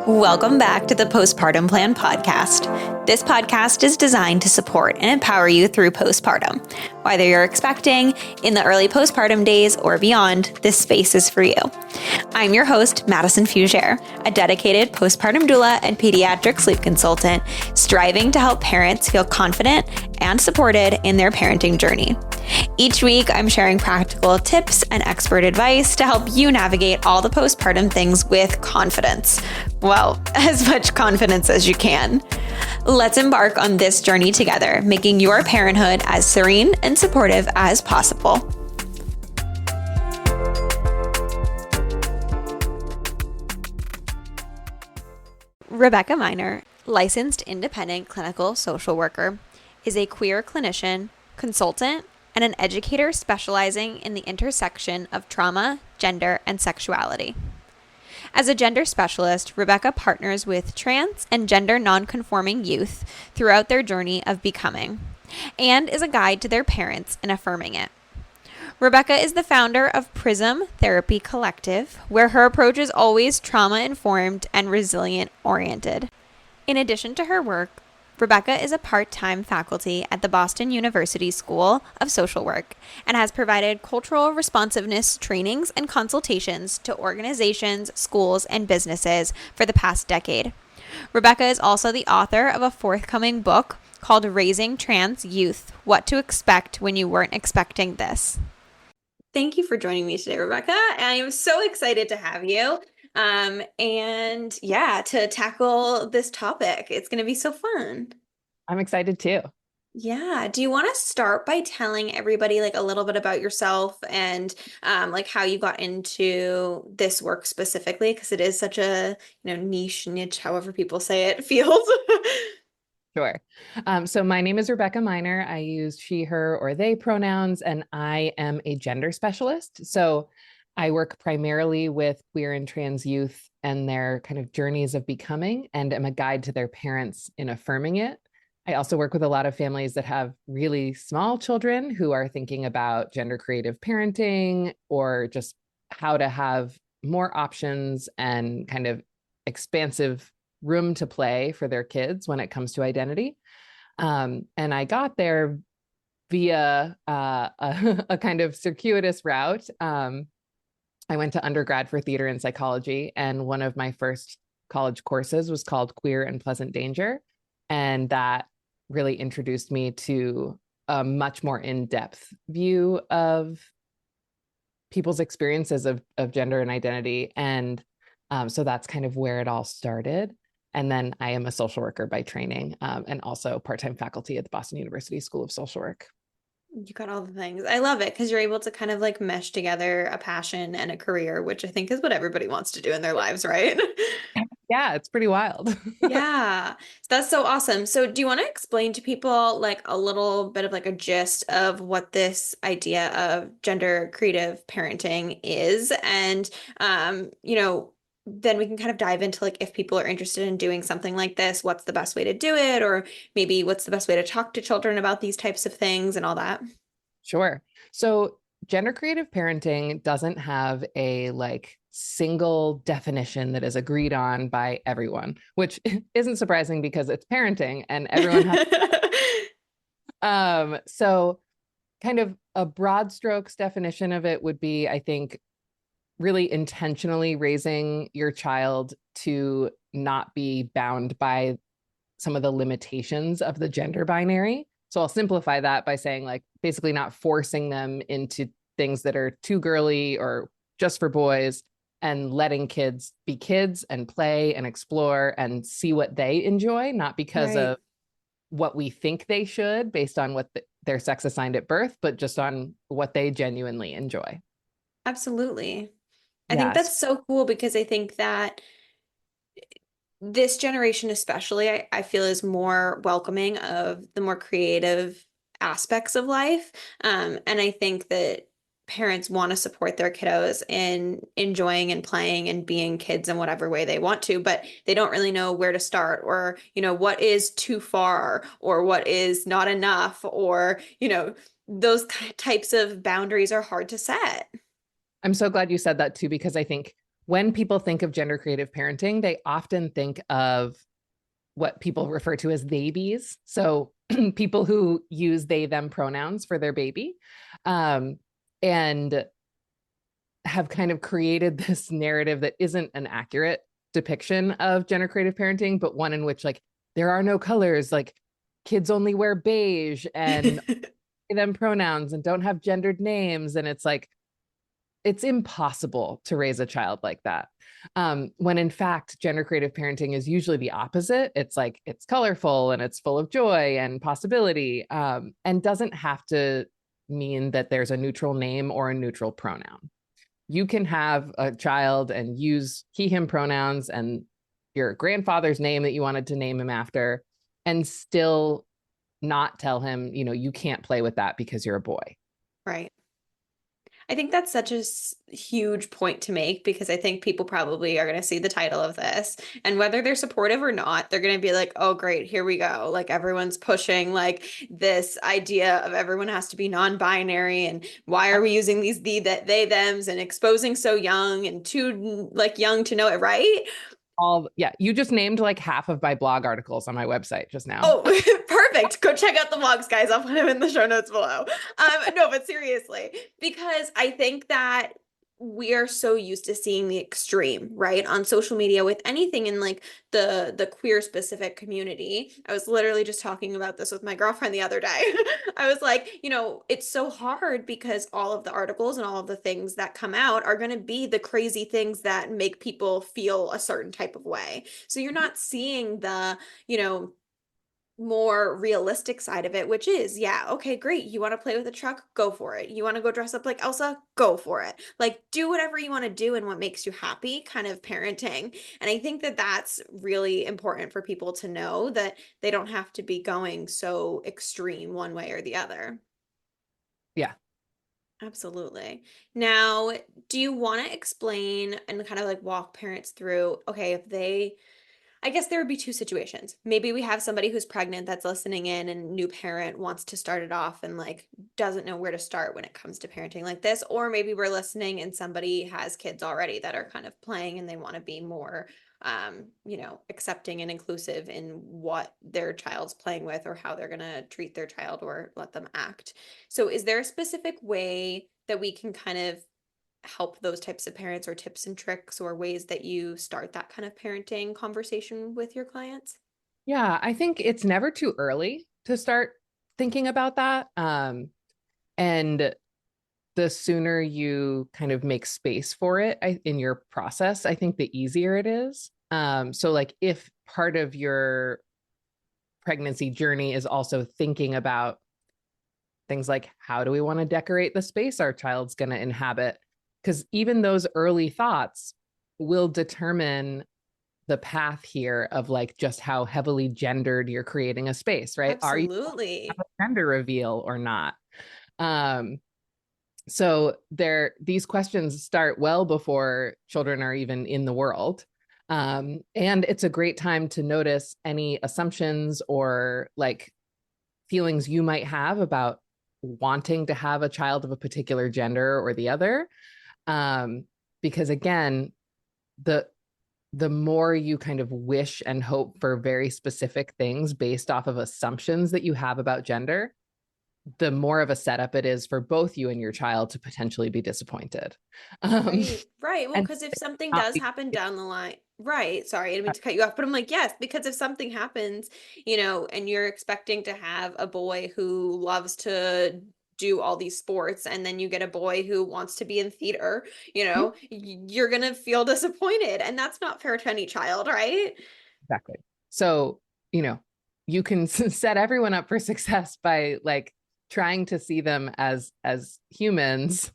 Welcome back to the Postpartum Plan podcast. This podcast is designed to support and empower you through postpartum. Whether you're expecting, in the early postpartum days, or beyond, this space is for you. I'm your host, Madison Fugere, a dedicated postpartum doula and pediatric sleep consultant, striving to help parents feel confident and supported in their parenting journey. Each week, I'm sharing practical tips and expert advice to help you navigate all the postpartum things with confidence. Well, as much confidence as you can. Let's embark on this journey together, making your parenthood as serene and supportive as possible. Rebecca Miner, licensed independent clinical social worker, is a queer clinician, consultant, and an educator specializing in the intersection of trauma, gender, and sexuality. As a gender specialist, Rebecca partners with trans and gender nonconforming youth throughout their journey of becoming, and is a guide to their parents in affirming it. Rebecca is the founder of Prism Therapy Collective, where her approach is always trauma-informed and resilient-oriented. In addition to her work, Rebecca is a part-time faculty at the Boston University School of Social Work and has provided cultural responsiveness trainings and consultations to organizations, schools, and businesses for the past decade. Rebecca is also the author of a forthcoming book called Raising Trans Youth: What to Expect When You Weren't Expecting This. Thank you for joining me today, Rebecca. I am so excited to have you. To tackle this topic. It's going to be so fun. I'm excited too. Yeah. Do you want to start by telling everybody like a little bit about yourself and like how you got into this work specifically? Because it is such a, niche, however people say it, field. Sure. So my name is Rebecca Miner. I use she, her, or they pronouns, and I am a gender specialist. So I work primarily with queer and trans youth and their kind of journeys of becoming, and am a guide to their parents in affirming it. I also work with a lot of families that have really small children who are thinking about gender creative parenting or just how to have more options and kind of expansive room to play for their kids when it comes to identity. And I got there via a kind of circuitous route. I went to undergrad for theater and psychology, and one of my first college courses was called Queer and Pleasant Danger. And that really introduced me to a much more in-depth view of people's experiences of gender and identity. And so that's kind of where it all started. And then I am a social worker by training, and also part-time faculty at the Boston University School of Social Work. You got all the things. I love it because you're able to kind of like mesh together a passion and a career, which I think is what everybody wants to do in their lives, right? Yeah, it's pretty wild. Yeah, that's so awesome. So do you want to explain to people like a little bit of like a gist of what this idea of gender creative parenting is? And, then we can kind of dive into like if people are interested in doing something like this, what's the best way to do it? Or maybe what's the best way to talk to children about these types of things and all that. Sure. So gender creative parenting doesn't have a like single definition that is agreed on by everyone, which isn't surprising because it's parenting and everyone has. So kind of a broad strokes definition of it would be, I think, really intentionally raising your child to not be bound by some of the limitations of the gender binary. So I'll simplify that by saying like basically not forcing them into things that are too girly or just for boys, and letting kids be kids and play and explore and see what they enjoy, not because of what we think they should based on what their sex assigned at birth, but just on what they genuinely enjoy. Absolutely. I think that's so cool because I think that this generation especially, I feel is more welcoming of the more creative aspects of life. And I think that parents want to support their kiddos in enjoying and playing and being kids in whatever way they want to, but they don't really know where to start or, what is too far or what is not enough or, those types of boundaries are hard to set. I'm so glad you said that too, because I think when people think of gender creative parenting, they often think of what people refer to as babies. So people who use they, them pronouns for their baby, and have kind of created this narrative that isn't an accurate depiction of gender creative parenting, but one in which like there are no colors, like kids only wear beige and them pronouns and don't have gendered names. And it's like, it's impossible to raise a child like that. When in fact, gender creative parenting is usually the opposite. It's like, it's colorful and it's full of joy and possibility, and doesn't have to mean that there's a neutral name or a neutral pronoun. You can have a child and use he, him pronouns and your grandfather's name that you wanted to name him after, and still not tell him, you can't play with that because you're a boy. Right. I think that's such a huge point to make because I think people probably are going to see the title of this and whether they're supportive or not, they're going to be like, "Oh, great, here we go." Like everyone's pushing like this idea of everyone has to be non-binary and why are we using these that they thems and exposing so young and too like young to know it, right? Yeah, you just named like half of my blog articles on my website just now. Oh, perfect. Go check out the vlogs, guys. I'll put them in the show notes below. No, but seriously, because I think that we are so used to seeing the extreme, right? On social media with anything in like the queer specific community. I was literally just talking about this with my girlfriend the other day. I was like, it's so hard because all of the articles and all of the things that come out are going to be the crazy things that make people feel a certain type of way. So you're not seeing the, you know, more realistic side of it, which is, yeah, okay, great. You want to play with a truck? Go for it. You want to go dress up like Elsa? Go for it. Like, do whatever you want to do and what makes you happy, kind of parenting. And I think that that's really important for people to know that they don't have to be going so extreme one way or the other. Yeah. Absolutely. Now, do you want to explain and kind of like walk parents through, okay, if they I guess there would be two situations. Maybe we have somebody who's pregnant that's listening in and new parent wants to start it off and like doesn't know where to start when it comes to parenting like this. Or maybe we're listening and somebody has kids already that are kind of playing and they want to be more accepting and inclusive in what their child's playing with or how they're going to treat their child or let them act. So is there a specific way that we can kind of help those types of parents or tips and tricks or ways that you start that kind of parenting conversation with your clients? Yeah, I think it's never too early to start thinking about that. And the sooner you kind of make space for it in your process, I think the easier it is. So like if part of your pregnancy journey is also thinking about things like how do we want to decorate the space our child's going to inhabit? Because even those early thoughts will determine the path here of like just how heavily gendered you're creating a space, right? Are you have Absolutely. a gender reveal or not? Um, so these questions start well before children are even in the world. And it's a great time to notice any assumptions or like feelings you might have about wanting to have a child of a particular gender or the other. Because again, the more you kind of wish and hope for very specific things based off of assumptions that you have about gender, the more of a setup it is for both you and your child to potentially be disappointed. Um, Right, right. Well, and because if something not does be, happen down the line, right. Sorry, I didn't mean to cut you off, but I'm like, yes, because if something happens, and you're expecting to have a boy who loves to do all these sports, and then you get a boy who wants to be in theater, you're gonna feel disappointed, and that's not fair to any child, right? exactly. So, you can set everyone up for success by like trying to see them as humans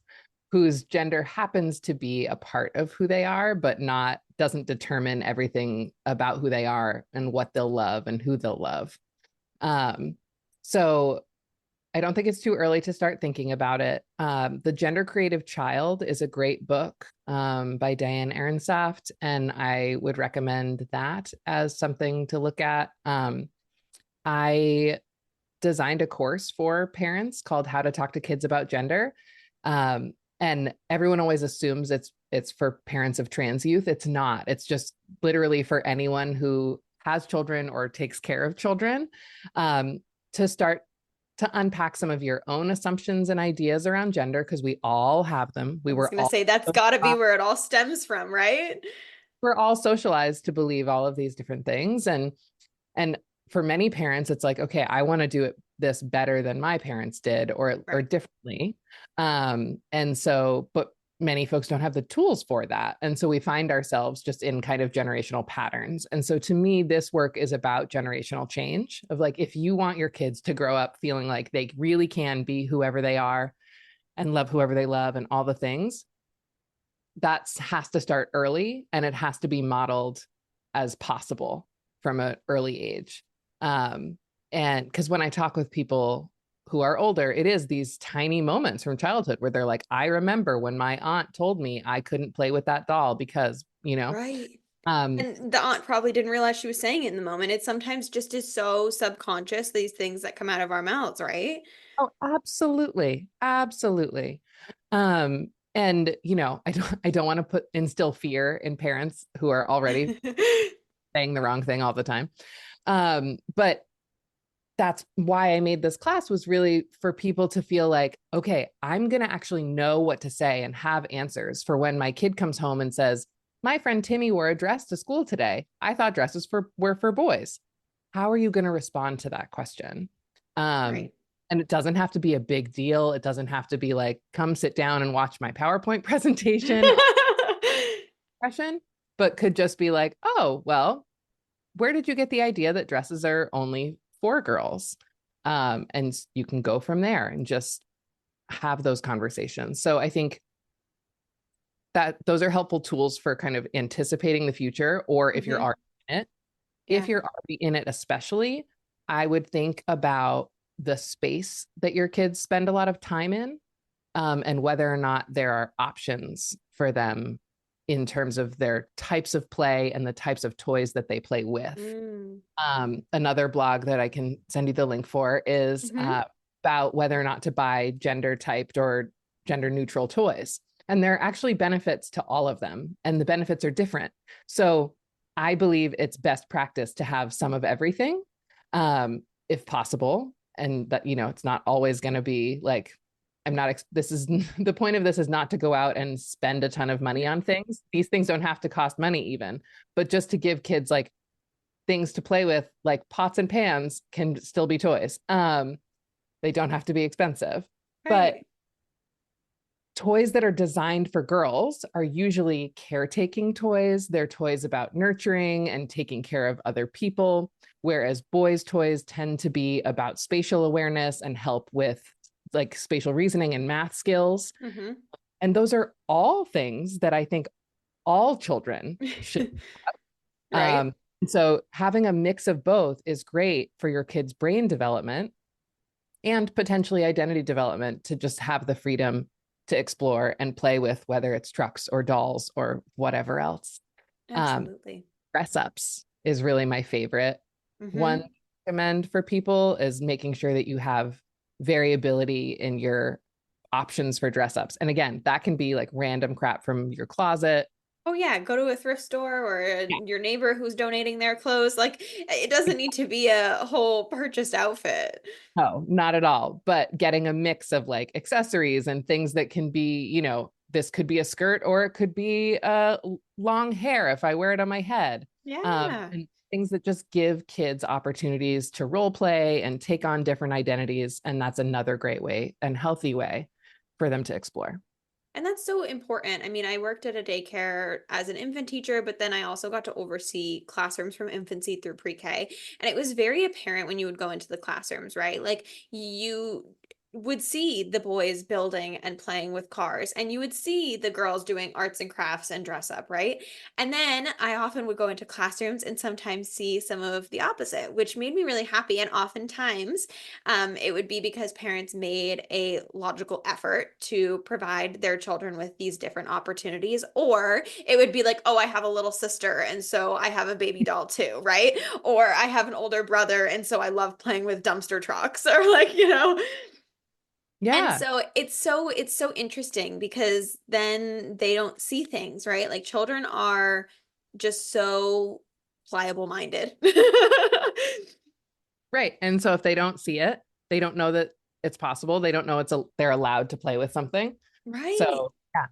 whose gender happens to be a part of who they are, but not doesn't determine everything about who they are and what they'll love and who they'll love. So I don't think it's too early to start thinking about it. The Gender Creative Child is a great book by Diane Ehrensaft, and I would recommend that as something to look at. I designed a course for parents called How to Talk to Kids About Gender. And everyone always assumes it's it's for parents of trans youth. It's not. It's just literally for anyone who has children or takes care of children, um, to start to unpack some of your own assumptions and ideas around gender, because we all have them. I We was were gonna all say that's got to be where it all stems from, right? we're all socialized to believe all of these different things. And for many parents, it's like, okay, I want to do this better than my parents did, or Right. differently. And so, but many folks don't have the tools for that. And so we find ourselves just in kind of generational patterns. And so to me, this work is about generational change of like, if you want your kids to grow up feeling like they really can be whoever they are and love whoever they love and all the things, that has to start early, and it has to be modeled as possible from an early age. And because when I talk with people who are older, it is these tiny moments from childhood where they're like, I remember when my aunt told me I couldn't play with that doll because, Right. um, And the aunt probably didn't realize she was saying it in the moment. It sometimes just is so subconscious, these things that come out of our mouths, right? oh, absolutely, absolutely. And I don't want to instill fear in parents who are already saying the wrong thing all the time. But that's why I made this class, was really for people to feel like, okay, I'm going to actually know what to say and have answers for when my kid comes home and says, my friend Timmy wore a dress to school today. I thought dresses were for boys. How are you going to respond to that question? Um, Right. and it doesn't have to be a big deal. It doesn't have to be like, come sit down and watch my PowerPoint presentation on depression, but could just be like, oh, well, where did you get the idea that dresses are only for girls? And you can go from there and just have those conversations. So I think that those are helpful tools for kind of anticipating the future, or if you're Hmm. already in it. If Yeah. you're already in it, especially, I would think about the space that your kids spend a lot of time in, and whether or not there are options for them in terms of their types of play and the types of toys that they play with. Mm. Another blog that I can send you the link for is Hmm. about whether or not to buy gender typed or gender neutral toys. And there are actually benefits to all of them, and the benefits are different. So I believe it's best practice to have some of everything, if possible. And that, it's not always going to be like, I'm not, this is the point of this is not to go out and spend a ton of money on things. These things don't have to cost money even, but just to give kids like things to play with, like pots and pans can still be toys. They don't have to be expensive, but Right. toys that are designed for girls are usually caretaking toys. They're toys about nurturing and taking care of other people, whereas boys' toys tend to be about spatial awareness and help with like spatial reasoning and math skills. Hmm. And those are all things that I think all children should. Right. And so having a mix of both is great for your kids' brain development and potentially identity development, to just have the freedom to explore and play with, whether it's trucks or dolls or whatever else. Um, Absolutely. Dress ups is really my favorite. One Hmm. recommend for people is making sure that you have variability in your options for dress ups. And again, that can be like random crap from your closet. Oh yeah, go to a thrift store or your neighbor who's donating their clothes. Like it doesn't need to be a whole purchased outfit. No, not at all. But getting a mix of like accessories and things that can be, this could be a skirt or it could be long hair if I wear it on my head. Yeah. And things that just give kids opportunities to role play and take on different identities. And that's another great way and healthy way for them to explore. And that's so important. I mean, I worked at a daycare as an infant teacher, but then I also got to oversee classrooms from infancy through pre-K. And it was very apparent when you would go into the classrooms, right? Like you would see the boys building and playing with cars, and you would see the girls doing arts and crafts and dress up, right? And then I often would go into classrooms and sometimes see some of the opposite, which made me really happy. And oftentimes, it would be because parents made a logical effort to provide their children with these different opportunities, or it would be like, oh, I have a little sister, and so I have a baby doll too, right? Or I have an older brother, and so I love playing with dumpster trucks, or like, And Yeah. so it's so interesting because then they don't see things, right? Like children are just so pliable minded. Right. And so if they don't see it, they don't know that it's possible. They don't know they're allowed to play with something. Right. So yeah.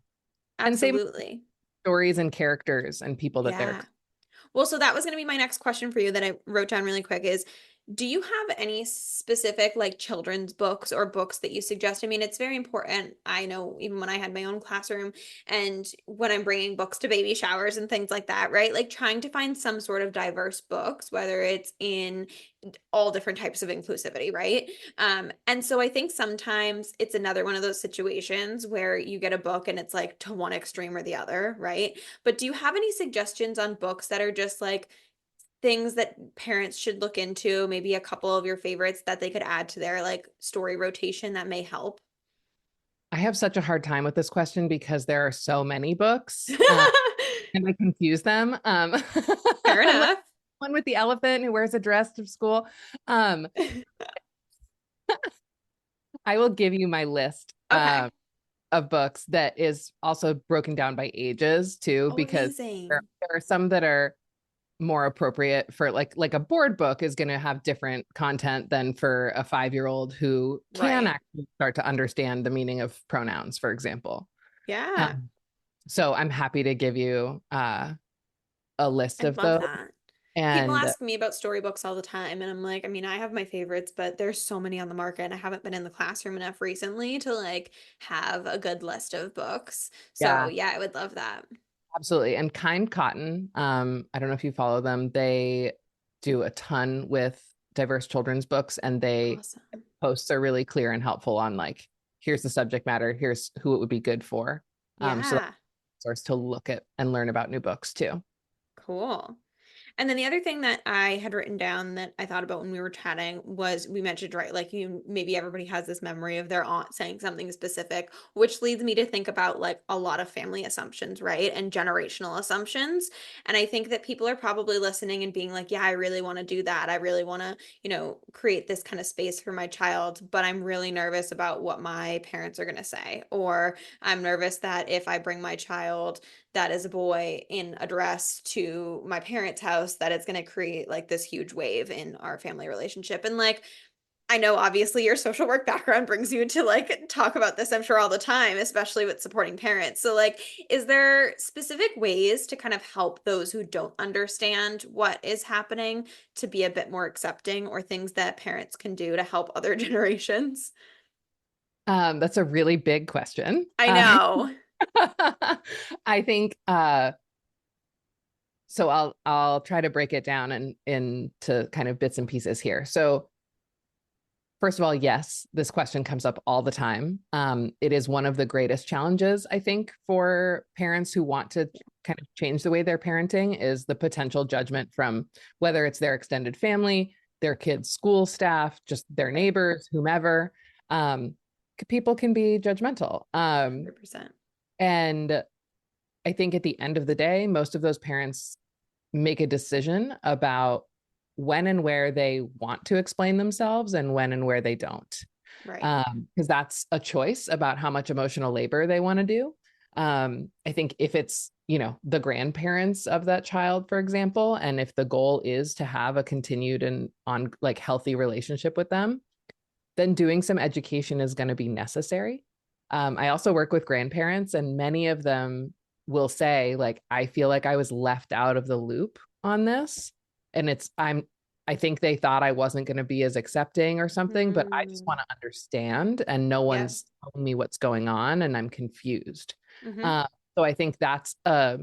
And same Absolutely. stories and characters and people that they're Yeah. Well, so that was going to be my next question for you that I wrote down really quick is do you have any specific like children's books or books that you suggest? I mean, it's very important. I know even when I had my own classroom and when I'm bringing books to baby showers and things like that, right? Like trying to find some sort of diverse books, whether it's in all different types of inclusivity, right? And so I think sometimes it's another one of those situations where you get a book and it's like to one extreme or the other, right? But do you have any suggestions on books that are just like things that parents should look into, maybe a couple of your favorites that they could add to their like story rotation that may help? I have such a hard time with this question because there are so many books and I confuse them. Fair I'm like enough. one with the elephant who wears a dress to school. Um, I will give you my list Okay. of books that is also broken down by ages too, Oh, because amazing. there are some that are more appropriate for like a board book is going to have different content than for a 5-year-old who can Right. actually start to understand the meaning of pronouns, for example. Yeah. Um, so I'm happy to give you a list I of love those. that. People And ask me about storybooks all the time, and I'm like, I mean, I have my favorites, but there's so many on the market, and I haven't been in the classroom enough recently to like have a good list of books. So, yeah, yeah, I would love that. absolutely. And Kind Cotton, I don't know if you follow them. They do a ton with diverse children's books, and they Awesome. posts are really clear and helpful on like, here's the subject matter, here's who it would be good for. So that's Yeah, a source to look at and learn about new books too. cool. And then the other thing that I had written down that I thought about when we were chatting was we mentioned, right, like you maybe everybody has this memory of their aunt saying something specific, which leads me to think about like a lot of family assumptions, right? And generational assumptions. And I think that people are probably listening and being like, yeah, I really want to do that. I really want to, create this kind of space for my child, but I'm really nervous about what my parents are going to say. Or I'm nervous that if I bring my child that is a boy in a dress to my parents' house that it's going to create like this huge wave in our family relationship. And like I know obviously your social work background brings you to like talk about this I'm sure all the time, especially with supporting parents. So like is there specific ways to kind of help those who don't understand what is happening to be a bit more accepting or things that parents can do to help other generations? That's a really big question. I know. I think so I'll try to break it down and into kind of bits and pieces here. So first of all, yes, this question comes up all the time. It is one of the greatest challenges, I think, for parents who want to kind of change the way they're parenting is the potential judgment from whether it's their extended family, their kids' school staff, just their Right. neighbors, whomever. People can be judgmental. 100%. And I think at the end of the day, most of those parents make a decision about when and where they want to explain themselves and when and where they don't. Right. Because that's a choice about how much emotional labor they want to do. I think if it's, the grandparents of that child, for example, and if the goal is to have a continued and on like healthy relationship with them, then doing some education is going to be necessary. I also work with grandparents, and many of them will say, like, I feel like I was left out of the loop on this. And I think they thought I wasn't going to be as accepting or something, but I just Mm, want to understand, and no yep. one's telling me what's going on, and I'm confused. Mm-hmm. Uh, so I think that's a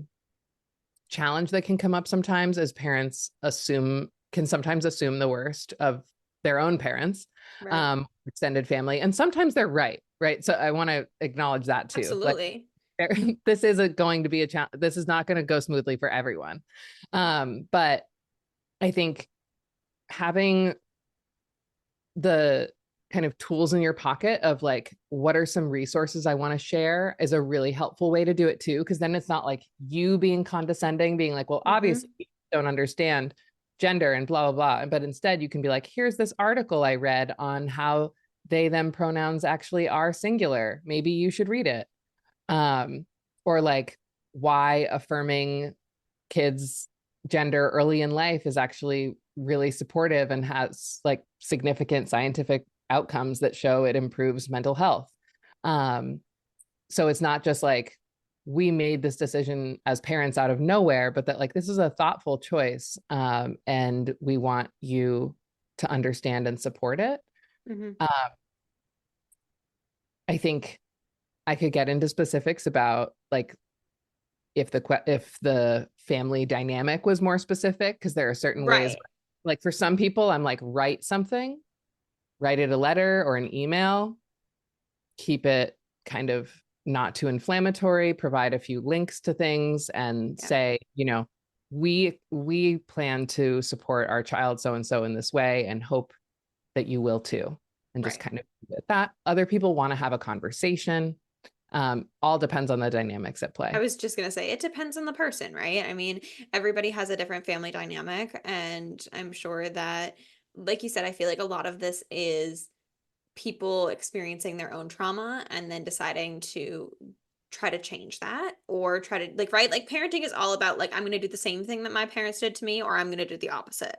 challenge that can come up sometimes as parents can sometimes assume the worst of their own parents, Right. extended family, and sometimes they're right. So I want to acknowledge that too. Like Absolutely. this isn't going to be a challenge. This is not going to go smoothly for everyone. But I think having the kind of tools in your pocket of like, what are some resources I want to share is a really helpful way to do it too. Cause then it's not like you being condescending, being like, well, obviously Mm-hmm. you don't understand gender and blah, blah, blah. But instead you can be like, here's this article I read on how they them pronouns actually are singular. Maybe you should read it. Um, or like why affirming kids' gender early in life is actually really supportive and has like significant scientific outcomes that show it improves mental health. Um, so it's not just like we made this decision as parents out of nowhere, but that like this is a thoughtful choice, and we want you to understand and support it. Hmm. Uh, I think I could get into specifics about like if the family dynamic was more specific, because there are certain ways, Right. like for some people I'm like write something, write it a letter or an email, keep it kind of not too inflammatory, provide a few links to things and Yeah. say, we plan to support our child so and so in this way and hope that you will too, and just Right. kind of that. Other people want to have a conversation. All depends on the dynamics at I play. was just gonna say it depends on the person, right? I mean, everybody has a different family dynamic, and I'm sure that, like you said, I feel like a lot of this is people experiencing their own trauma and then deciding to try to change that or try to like right like parenting is all about like I'm going to do the same thing that my parents did to me or I'm going to do the opposite.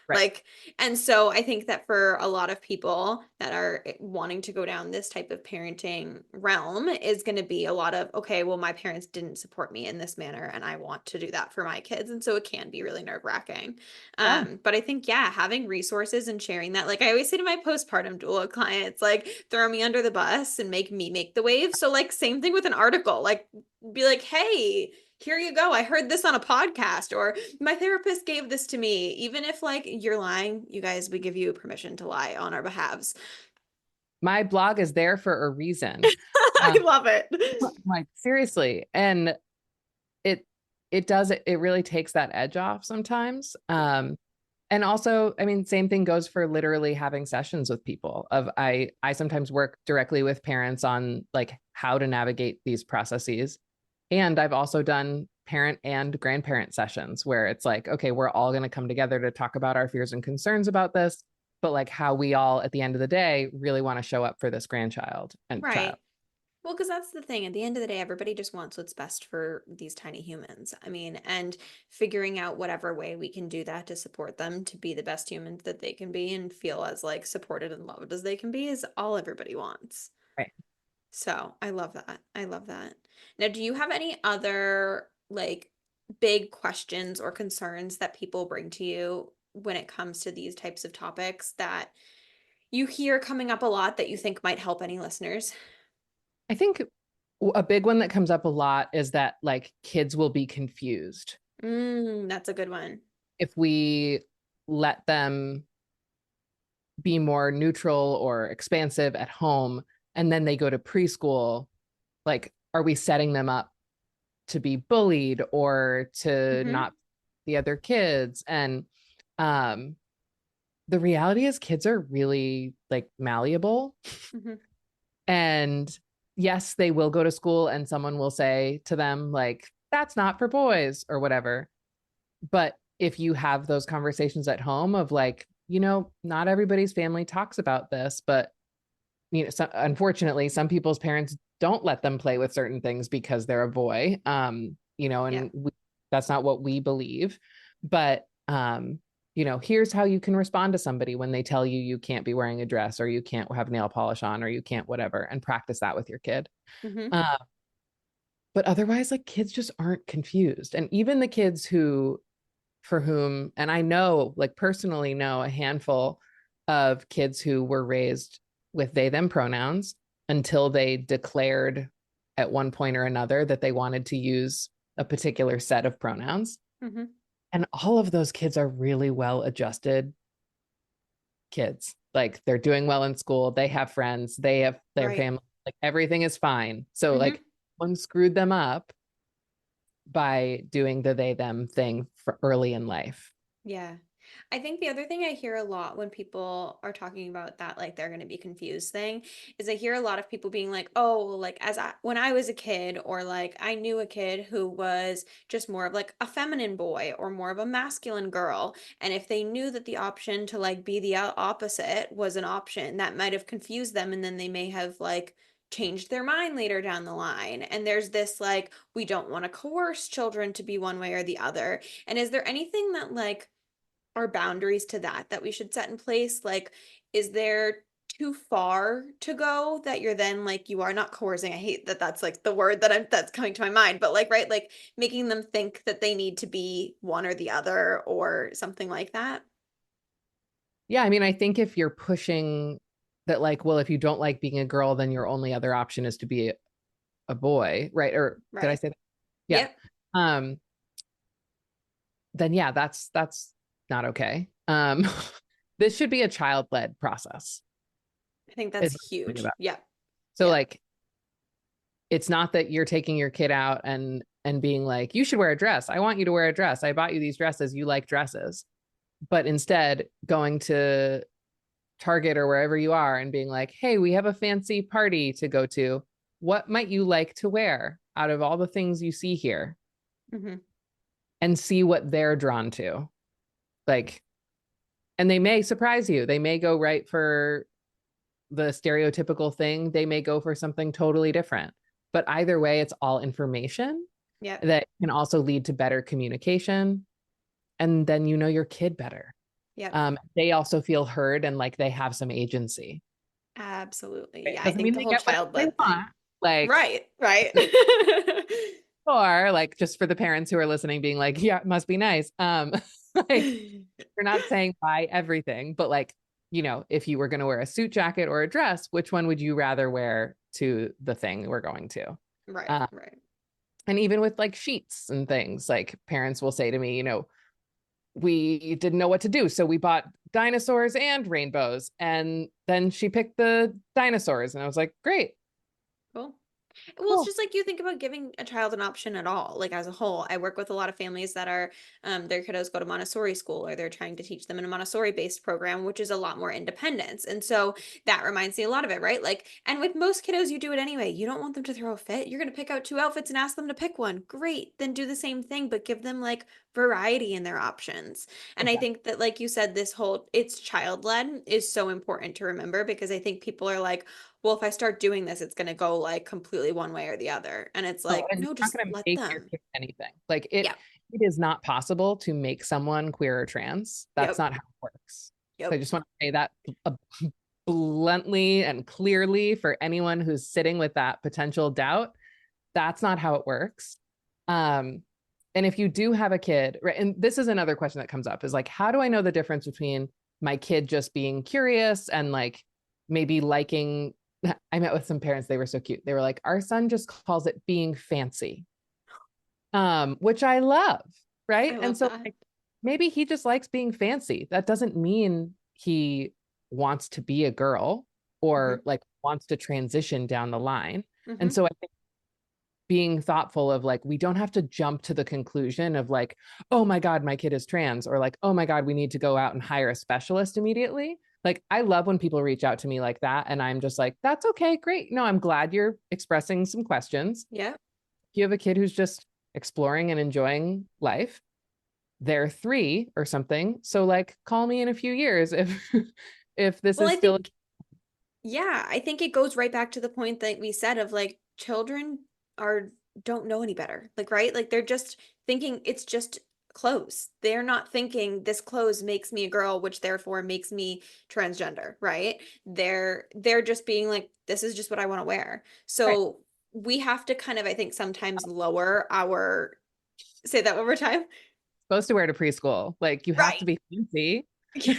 Right. Like, and so I think that for a lot of people that are wanting to go down this type of parenting realm is going to be a lot of, okay, well, my parents didn't support me in this manner and I want to do that for my kids. And so it can be really nerve-wracking. Yeah. But I think, yeah, having resources and sharing that, like I always say to my postpartum doula clients, like throw me under the bus and make me make the wave. So, like, same thing with an article, like, be like, hey, here you go. I heard this on a podcast, or my therapist gave this to me. Even if, like, you're lying, you guys, we give you permission to lie on our behalves. My blog is there for a reason. I love it. Like seriously. And it it really takes that edge off sometimes. And also, I mean, same thing goes for literally having sessions with people. Of I sometimes work directly with parents on like how to navigate these processes. And I've also done parent and grandparent sessions where it's like, okay, we're all going to come together to talk about our fears and concerns about this, but like how we all at the end of the day really want to show up for this grandchild and child. Right. Well, because that's the thing. At the end of the day, everybody just wants what's best for these tiny humans. I mean, and figuring out whatever way we can do that to support them to be the best humans that they can be and feel as like supported and loved as they can be is all everybody wants. Right. So I love that. I love that. Now, do you have any other like big questions or concerns that people bring to you when it comes to these types of topics that you hear coming up a lot that you think might help any listeners? I think a big one that comes up a lot is that like kids will be confused That's a good one. if we let them be more neutral or expansive at home and then they go to preschool. Like, are we setting them up to be bullied or to Hmm. not the other kids? And um the reality is kids are really like malleable. Hmm. And yes, they will go to school and someone will say to them like that's not for boys or whatever. But if you have those conversations at home of like, not everybody's family talks about this, but unfortunately, some people's parents don't let them play with certain things because they're a boy. Yeah. And that's not what we believe. But here's how you can respond to somebody when they tell you you can't be wearing a dress or you can't have nail polish on or you can't whatever, and practice that with your kid. Hmm. Uh, but otherwise, like kids just aren't confused. And even the kids for whom, and I know, like personally know a handful of kids who were raised with they, them pronouns until they declared at one point or another that they wanted to use a particular set of pronouns. Hmm. And all of those kids are really well adjusted kids. Like they're doing well in school, they have friends, they have their Right. family, like everything is fine. So, Hmm. like, one screwed them up by doing the they them thing for early in life. Yeah. I think the other thing I hear a lot when people are talking about that, like they're going to be confused thing, is I hear a lot of people being like, oh, like when I was a kid, or like I knew a kid who was just more of like a feminine boy or more of a masculine girl. And if they knew that the option to like be the opposite was an option, that might have confused them. And then they may have like changed their mind later down the line. And there's this like, we don't want to coerce children to be one way or the other. And is there anything that like, or boundaries to that we should set in place? Like, is there too far to go that you're then like you are not coercing? I hate that that's like the word that's coming to my mind, but like right, like making them think that they need to be one or the other or something like that. Yeah, I mean, I think if you're pushing that, like, well, if you don't like being a girl, then your only other option is to be a boy, right? Or did I Right. say that? Yeah. Yep. Um, then yeah, that's not okay. This should be a child-led process. I think that's Is what I'm thinking huge. about. Yep. So Yep. like it's not that you're taking your kid out and being like, you should wear a dress. I want you to wear a dress. I bought you these dresses. You like dresses. But instead going to Target or wherever you are and being like, hey, we have a fancy party to go to. What might you like to wear out of all the things you see here? Hmm. And see what they're drawn to. Like, and they may surprise you. They may go right for the stereotypical thing. They may go for something totally different. But either way, it's all information Yep. that can also lead to better communication. And then you know your kid better. Yep. They also feel heard and like they have some agency. Absolutely. It Yeah, I doesn't think mean the they whole get whatever child they led thing. want. Like, Right. Right. or like just for the parents who are listening, being like, yeah, it must be nice. Like you're not saying buy everything, but like, you know, if you were going to wear a suit jacket or a dress, which one would you rather wear to the thing we're going to? Right. Uh, Right. and even with like sheets and things, like parents will say to me, you know, we didn't know what to do. So we bought dinosaurs and rainbows. And then she picked the dinosaurs. And I was like, great, Cool. Well, it's cool. just like you think about giving a child an option at all, like as a whole. I work with a lot of families that are, their kiddos go to Montessori school or they're trying to teach them in a Montessori based program, which is a lot more independence. And so that reminds me a lot of it, right? Like, and with most kiddos, you do it anyway. You don't want them to throw a fit. You're going to pick out two outfits and ask them to pick one. Great. Then do the same thing, but give them like variety in their options. And I Exactly. think that, like you said, this whole it's child led is so important to remember because I think people are like, well, if I start doing this, it's going to go like completely one way or the other. And it's Oh, like, and no, you're not just going to let make your them. kid anything. Like Yeah. it is not possible to make someone queer or trans. That's Yep. not how it works. So I Yep. just want to say that uh, bluntly and clearly for anyone who's sitting with that potential doubt. That's not how it works. Um, and if you do have a kid, right, and this is another question that comes up is like, how do I know the difference between my kid just being curious and like maybe liking? I met with some parents, they were so cute. They were like, our son just calls it being fancy, which I love, I right? And love so that. like, maybe he just likes being fancy. That doesn't mean he wants to be a girl or Hmm. like wants to transition down the line. And Hmm. so I think being thoughtful of like, we don't have to jump to the conclusion of like, oh my God, my kid is trans, or like, oh my God, we need to go out and hire a specialist immediately. Like, I love when people reach out to me like that. And I'm just like, that's okay, great. No, I'm glad you're expressing some questions. Yep. You have a kid who's just exploring and enjoying life. They're 3 or something. So like call me in a few years if if this Well, is I still think, yeah, I think it goes right back to the point that we said of like children are don't know any better. Like, right? Like they're just thinking it's just clothes. They're not thinking this clothes makes me a girl, which therefore makes me transgender, right? They're just being like, this is just what I want to wear. right, So we have to kind of, I think, sometimes lower our, say that one more time. supposed to wear to preschool. Like you have to Right. be fancy. Yeah,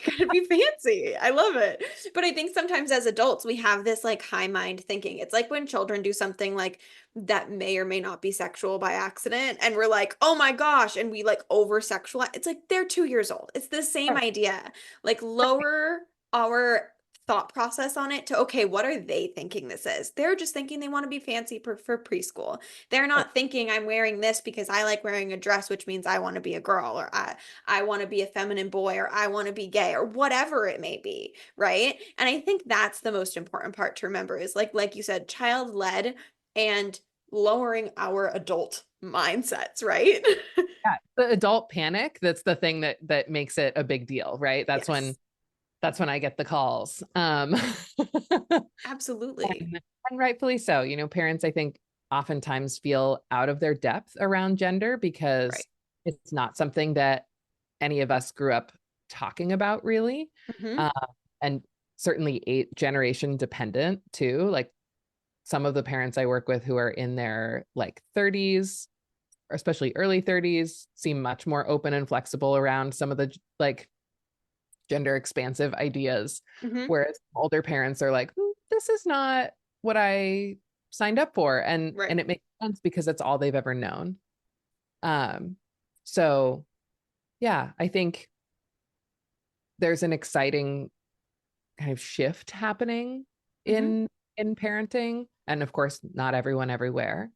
gotta be fancy. I love it. But I think sometimes as adults, we have this like high mind thinking. It's like when children do something like that may or may not be sexual by accident, and we're like, oh my gosh, and we like over sexualize. It's like they're 2 years old. It's the same Right. idea. Like lower our thought process on it to, okay, what are they thinking this is? They're just thinking they want to be fancy for preschool. They're Right. not thinking I'm wearing this because I like wearing a dress, which means I want to be a girl, or I want to be a feminine boy, or I want to be gay, or whatever it may be, right? And I think that's the most important part to remember is like you said, child led and lowering our adult mindsets, right? Yeah, the adult panic, that's the thing that makes it a big deal, right? Yes, That's when I get the calls. absolutely. And rightfully so. You know, parents, I think, oftentimes feel out of their depth around gender Right. because it's not something that any of us grew up talking about really. Hmm. Uh, and certainly eight generation dependent too. Like some of the parents I work with who are in their like 30s, or especially early 30s, seem much more open and flexible around some of the like gender expansive ideas. Hmm. Whereas older parents are like, this is not what I signed up for. Right. And it makes sense because it's all they've ever known. Um, so yeah, I think there's an exciting kind of shift happening Hmm. in parenting. And of course, not everyone everywhere.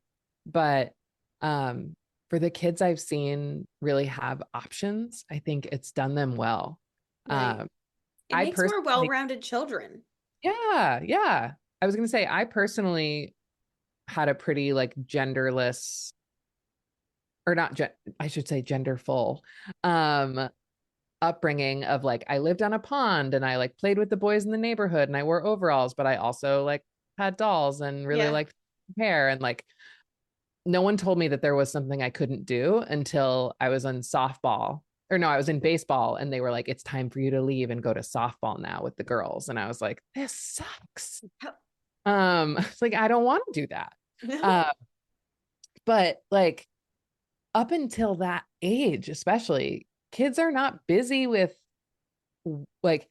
But um for the kids I've seen really have options, I think it's done them well. Right. Um, It I makes more personally, well-rounded children. yeah, yeah. I was gonna say, I personally had a pretty like genderless, or not, I should say genderful, um, upbringing of like, I lived on a pond and I like played with the boys in the neighborhood and I wore overalls, but I also like had dolls and really Yeah. liked hair. And like, no one told me that there was something I couldn't do until I was on softball. Or no, I was in baseball and they were like, it's time for you to leave and go to softball now with the girls. And I was like, this sucks. It's like, I don't want to do that. No. Uh, but like up until that age, especially, kids are not busy with like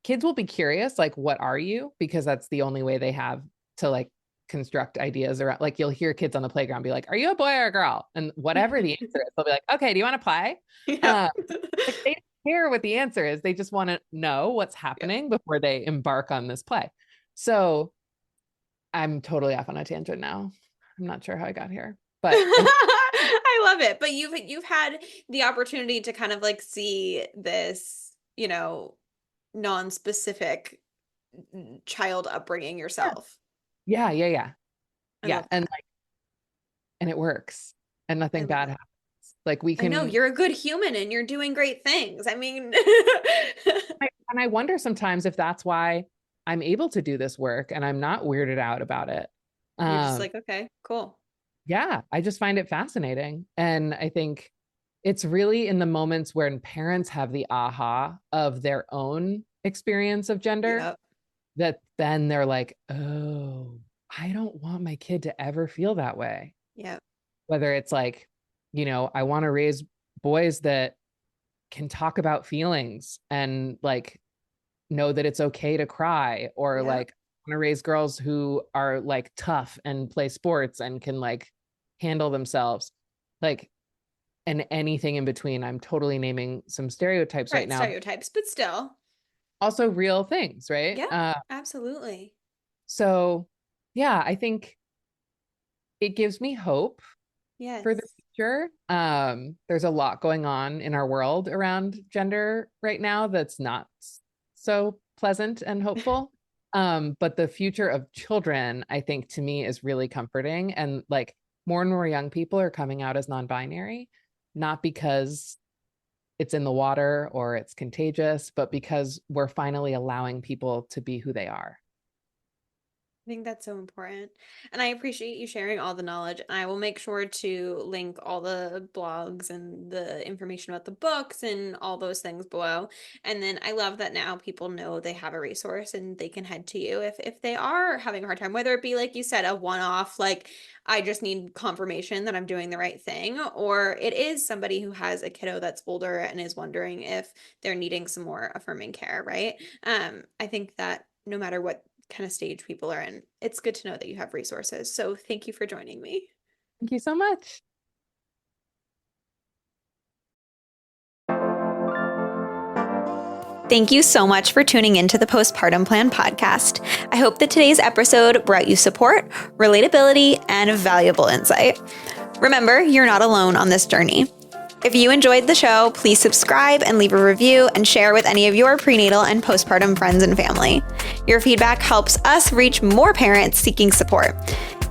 kids will be curious, like, what are you? Because that's the only way they have to like construct ideas around like you'll hear kids on the playground be like, are you a boy or a girl? And whatever the answer is, they'll be like, okay, do you want to play? Yep. Uh, like they don't care what the answer is. They just want to know what's Yep. happening before they embark on this play. So I'm totally off on a tangent now. I'm not sure how I got here, but I I love it. But you've had the opportunity to kind of like see this, non-specific child upbringing yourself. yeah, yeah, yeah, I yeah, love that. and it works, and I nothing love bad it. happens. Like we I know can, you're a good human and you're doing great things. I mean, and I wonder sometimes if that's why I'm able to do this work and I'm not weirded out about it. you're just Um, like, okay, cool. yeah, I just find it fascinating, and I think it's really in the moments when parents have the aha of their own experience of gender Yep. that then they're like, oh, I don't want my kid to ever feel that way. Yep. Whether it's like, I want to raise boys that can talk about feelings and like know that it's okay to cry, or Yep. like I want to raise girls who are like tough and play sports and can like handle themselves. Like, and anything in between. I'm totally naming some stereotypes right Right, now, stereotypes, but still. also real things, right? Yeah, absolutely. So yeah, I think it gives me hope for the Yes. future. There's a lot going on in our world around gender right now that's not so pleasant and hopeful. But the future of children, I think, to me is really comforting. And like more and more young people are coming out as non-binary, not because it's in the water or it's contagious, but because we're finally allowing people to be who they are. I think that's so important. And I appreciate you sharing all the knowledge. And I will make sure to link all the blogs and the information about the books and all those things below. And then I love that now people know they have a resource and they can head to you if they are having a hard time, whether it be like you said, a one-off, like I just need confirmation that I'm doing the right thing, or it is somebody who has a kiddo that's older and is wondering if they're needing some more affirming care, right? I think that no matter what kind of stage people are in, it's good to know that you have resources. So thank you for joining me. Thank you so much. Thank you so much for tuning into the Postpartum Plan podcast. I hope that today's episode brought you support, relatability, and valuable insight. Remember, you're not alone on this journey. If you enjoyed the show, please subscribe and leave a review and share with any of your prenatal and postpartum friends and family. Your feedback helps us reach more parents seeking support.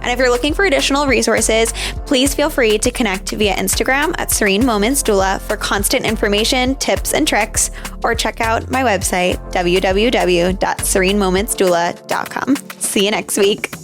And if you're looking for additional resources, please feel free to connect via Instagram at Serene Moments Doula for constant information, tips, and tricks, or check out my website, www.serenemomentsdoula.com. See you next week.